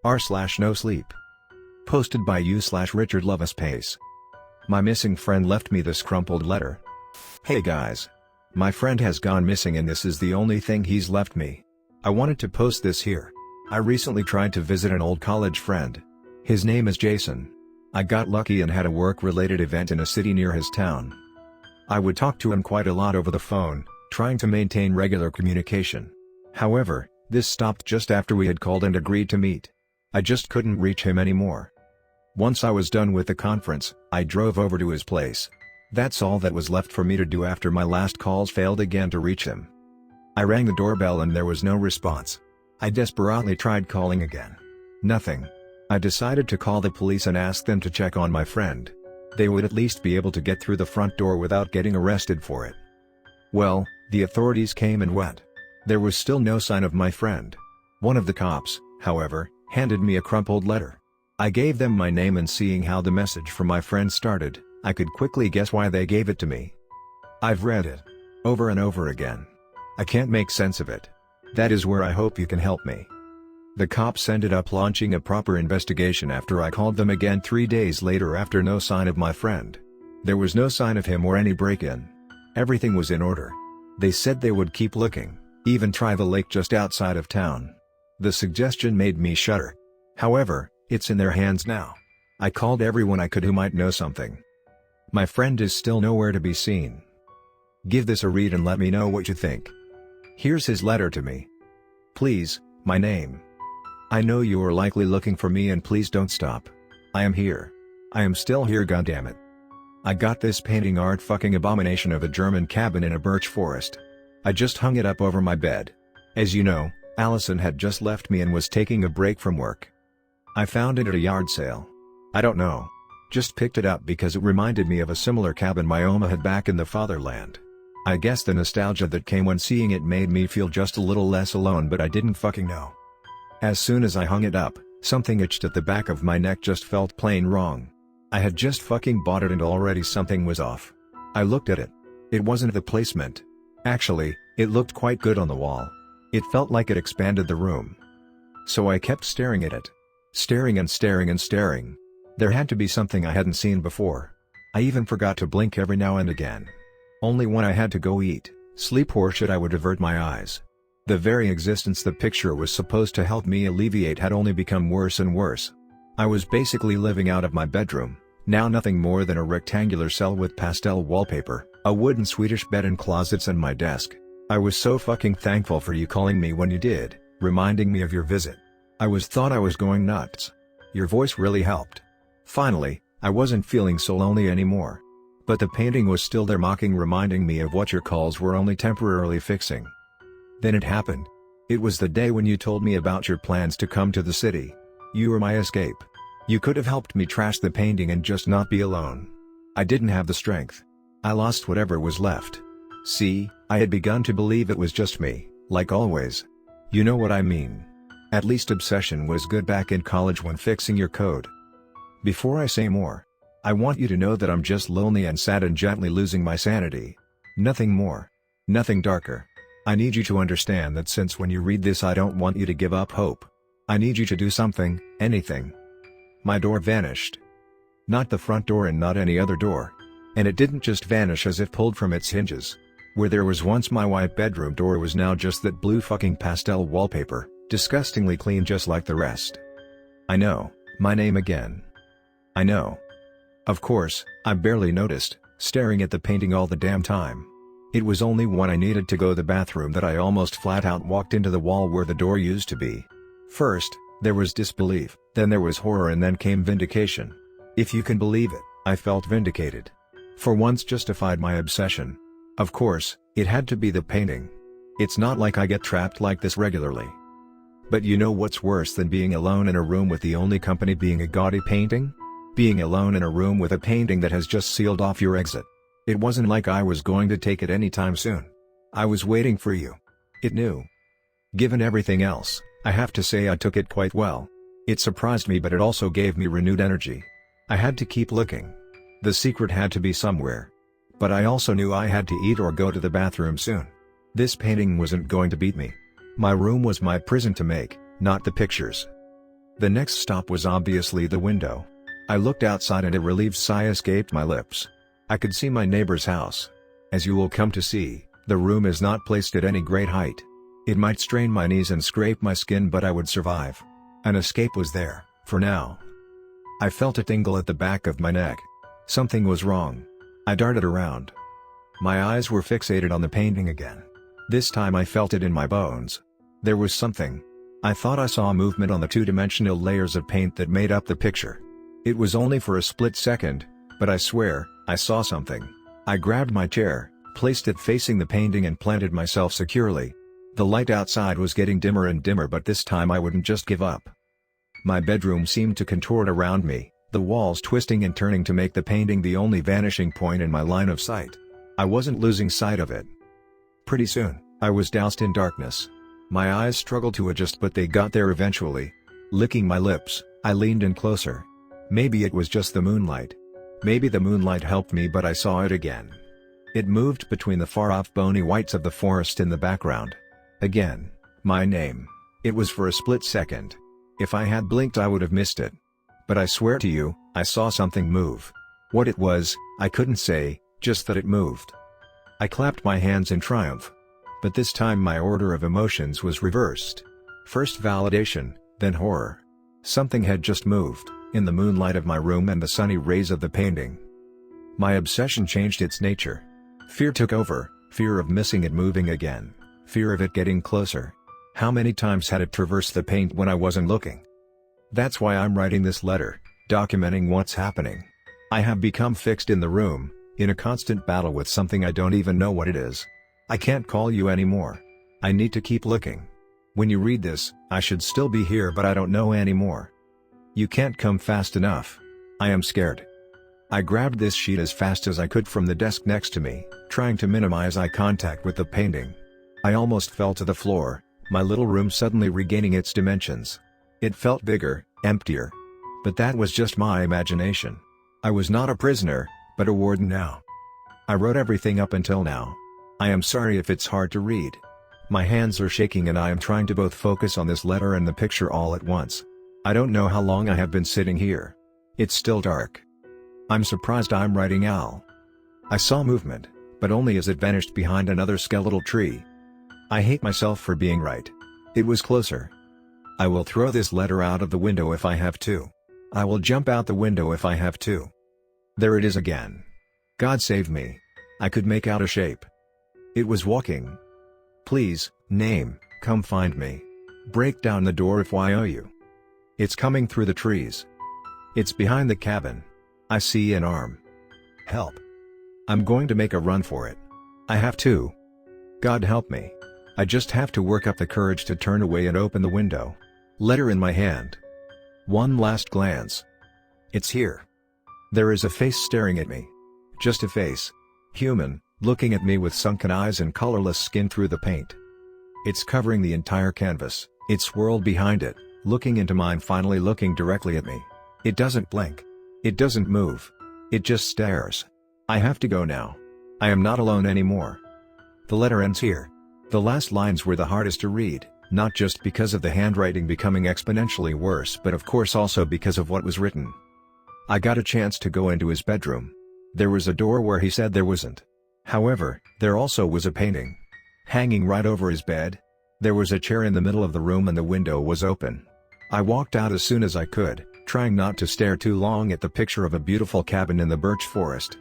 r/NoSleep. Posted by you/richardlovesspace. My missing friend left me this crumpled letter. Hey guys. My friend has gone missing and this is the only thing he's left me. I wanted to post this here. I recently tried to visit an old college friend. His name is Jason. I got lucky and had a work-related event in a city near his town. I would talk to him quite a lot over the phone, trying to maintain regular communication. However, this stopped just after we had called and agreed to meet. I just couldn't reach him anymore. Once I was done with the conference, I drove over to his place. That's all that was left for me to do after my last calls failed again to reach him. I rang the doorbell and there was no response. I desperately tried calling again. Nothing. I decided to call the police and ask them to check on my friend. They would at least be able to get through the front door without getting arrested for it. Well, the authorities came and went. There was still no sign of my friend. One of the cops, however, handed me a crumpled letter. I gave them my name and seeing how the message from my friend started, I could quickly guess why they gave it to me. I've read it over and over again. I can't make sense of it. That is where I hope you can help me. The cops ended up launching a proper investigation after I called them again 3 days later after no sign of my friend. There was no sign of him or any break-in. Everything was in order. They said they would keep looking, even try the lake just outside of town. The suggestion made me shudder. However, it's in their hands now. I called everyone I could who might know something. My friend is still nowhere to be seen. Give this a read and let me know what you think. Here's his letter to me. Please, my name. I know you are likely looking for me and please don't stop. I am here. I am still here, goddammit. I got this painting art fucking abomination of a German cabin in a birch forest. I just hung it up over my bed. As you know, Allison had just left me and was taking a break from work. I found it at a yard sale. I don't know. Just picked it up because it reminded me of a similar cabin my Oma had back in the fatherland. I guess the nostalgia that came when seeing it made me feel just a little less alone, but I didn't fucking know. As soon as I hung it up, something itched at the back of my neck, just felt plain wrong. I had just fucking bought it and already something was off. I looked at it. It wasn't the placement. Actually, it looked quite good on the wall. It felt like it expanded the room. So I kept staring at it. Staring and staring and staring. There had to be something I hadn't seen before. I even forgot to blink every now and again. Only when I had to go eat, sleep or shit I would avert my eyes. The very existence the picture was supposed to help me alleviate had only become worse and worse. I was basically living out of my bedroom, now nothing more than a rectangular cell with pastel wallpaper, a wooden Swedish bed and closets and my desk. I was so fucking thankful for you calling me when you did, reminding me of your visit. I thought I was going nuts. Your voice really helped. Finally, I wasn't feeling so lonely anymore. But the painting was still there, reminding me of what your calls were only temporarily fixing. Then it happened. It was the day when you told me about your plans to come to the city. You were my escape. You could have helped me trash the painting and just not be alone. I didn't have the strength. I lost whatever was left. See, I had begun to believe it was just me, like always. You know what I mean. At least obsession was good back in college when fixing your code. Before I say more, I want you to know that I'm just lonely and sad and gently losing my sanity. Nothing more. Nothing darker. I need you to understand that since when you read this I don't want you to give up hope. I need you to do something, anything. My door vanished. Not the front door and not any other door. And it didn't just vanish as if pulled from its hinges. Where there was once my white bedroom door was now just that blue fucking pastel wallpaper, disgustingly clean just like the rest. I know, my name again. I know. Of course, I barely noticed, staring at the painting all the damn time. It was only when I needed to go to the bathroom that I almost flat out walked into the wall where the door used to be. First, there was disbelief, then there was horror and then came vindication. If you can believe it, I felt vindicated. For once justified my obsession. Of course, it had to be the painting. It's not like I get trapped like this regularly. But you know what's worse than being alone in a room with the only company being a gaudy painting? Being alone in a room with a painting that has just sealed off your exit. It wasn't like I was going to take it anytime soon. I was waiting for you. It knew. Given everything else, I have to say I took it quite well. It surprised me, but it also gave me renewed energy. I had to keep looking. The secret had to be somewhere. But I also knew I had to eat or go to the bathroom soon. This painting wasn't going to beat me. My room was my prison to make, not the pictures. The next stop was obviously the window. I looked outside and a relieved sigh escaped my lips. I could see my neighbor's house. As you will come to see, the room is not placed at any great height. It might strain my knees and scrape my skin, but I would survive. An escape was there, for now. I felt a tingle at the back of my neck. Something was wrong. I darted around. My eyes were fixated on the painting again. This time I felt it in my bones. There was something. I thought I saw movement on the two-dimensional layers of paint that made up the picture. It was only for a split second, but I swear, I saw something. I grabbed my chair, placed it facing the painting and planted myself securely. The light outside was getting dimmer and dimmer, but this time I wouldn't just give up. My bedroom seemed to contort around me, the walls twisting and turning to make the painting the only vanishing point in my line of sight. I wasn't losing sight of it. Pretty soon, I was doused in darkness. My eyes struggled to adjust, but they got there eventually. Licking my lips, I leaned in closer. Maybe it was just the moonlight. Maybe the moonlight helped me, but I saw it again. It moved between the far-off bony whites of the forest in the background. Again, my name. It was for a split second. If I had blinked I would have missed it. But I swear to you, I saw something move. What it was, I couldn't say, just that it moved. I clapped my hands in triumph. But this time my order of emotions was reversed. First validation, then horror. Something had just moved, in the moonlight of my room and the sunny rays of the painting. My obsession changed its nature. Fear took over, fear of missing it moving again, fear of it getting closer. How many times had it traversed the paint when I wasn't looking? That's why I'm writing this letter, documenting what's happening. I have become fixed in the room, in a constant battle with something I don't even know what it is. I can't call you anymore. I need to keep looking. When you read this, I should still be here, but I don't know anymore. You can't come fast enough. I am scared. I grabbed this sheet as fast as I could from the desk next to me, trying to minimize eye contact with the painting. I almost fell to the floor, my little room suddenly regaining its dimensions. It felt bigger, emptier. But that was just my imagination. I was not a prisoner, but a warden now. I wrote everything up until now. I am sorry if it's hard to read. My hands are shaking and I am trying to both focus on this letter and the picture all at once. I don't know how long I have been sitting here. It's still dark. I'm surprised I'm writing Al. I saw movement, but only as it vanished behind another skeletal tree. I hate myself for being right. It was closer. I will throw this letter out of the window if I have to. I will jump out the window if I have to. There it is again. God save me. I could make out a shape. It was walking. Please, name, come find me. Break down the door if I owe you. It's coming through the trees. It's behind the cabin. I see an arm. Help. I'm going to make a run for it. I have to. God help me. I just have to work up the courage to turn away and open the window. Letter in my hand. One last glance. It's here. There is a face staring at me. Just a face. Human, looking at me with sunken eyes and colorless skin through the paint. It's covering the entire canvas, its world behind it, looking into mine, finally looking directly at me. It doesn't blink. It doesn't move. It just stares. I have to go now. I am not alone anymore. The letter ends here. The last lines were the hardest to read, not just because of the handwriting becoming exponentially worse, but of course also because of what was written. I got a chance to go into his bedroom. There was a door where he said there wasn't. However, there also was a painting. Hanging right over his bed. There was a chair in the middle of the room and the window was open. I walked out as soon as I could, trying not to stare too long at the picture of a beautiful cabin in the birch forest.